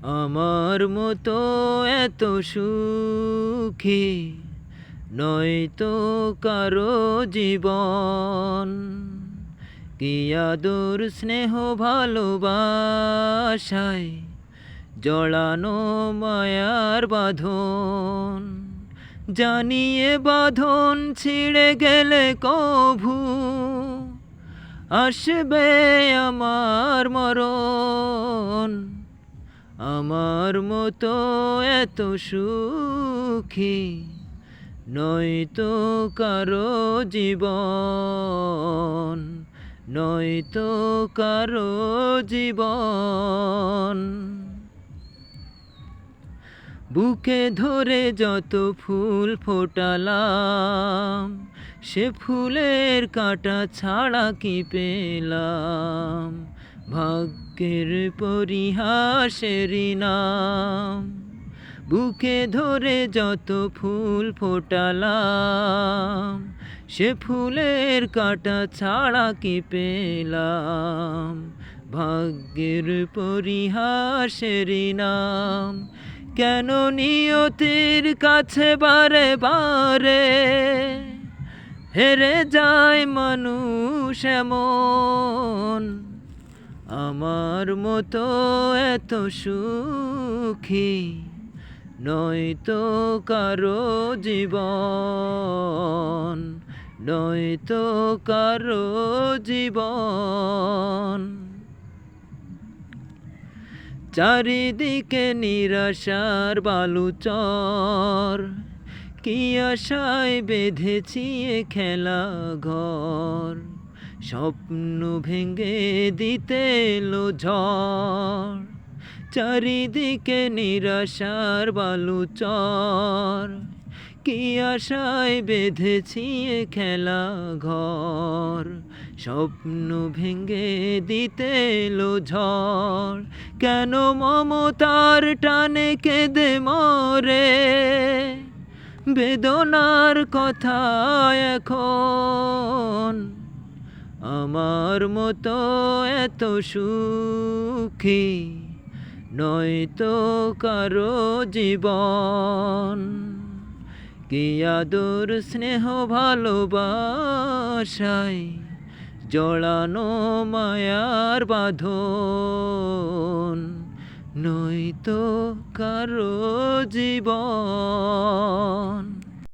আমার মতো এত সুখী নয়তো কারো জীবন। কি আদর স্নেহ ভালোবাসায় জড়ানো মায়ার বাঁধন। জানিয়ে বাঁধন ছিঁড়ে গেলে কভু আসবে আমার মরণ। আমার মতো এত সুখী নয়তো কারো জীবন, নয়তো কারো জীবন। বুকে ধরে যত ফুল ফোটালাম, সে ফুলের কাঁটা ছাড়া কি পেলাম? ভাগ্যের পরিহাসেরই নাম। বুকে ধরে যত ফুল ফোটালাম, সে ফুলের কাঁটা ছাড়া কি পেলাম? ভাগ্যের পরিহাসেরই নাম। কেন নিয়তির কাছে বারে বারে হেরে যায় মানুষ এমন? আমার মতো এত সুখী নয়তো কারো জীবন, নয়তো কারো জীবন। চারিদিকে নিরাশার বালুচর, কি আশায় বেঁধেছি এ খেলা ঘর। স্বপ্ন ভেঙে দিতে এলো ঝড়। চারিদিকে নিরাশার বালুচর, কি আশায় বেঁধেছি এ খেলা ঘর। স্বপ্ন ভেঙে দিতে এলো ঝড়। কেন মমতার টানে কেঁদে মরে বেদনার কথা এখন? আমার মতো এত সুখী নয়তো কারো জীবন। কি আদর স্নেহ ভালোবাসায় জড়ানো মায়ার বাঁধন, নয়তো কারো জীবন।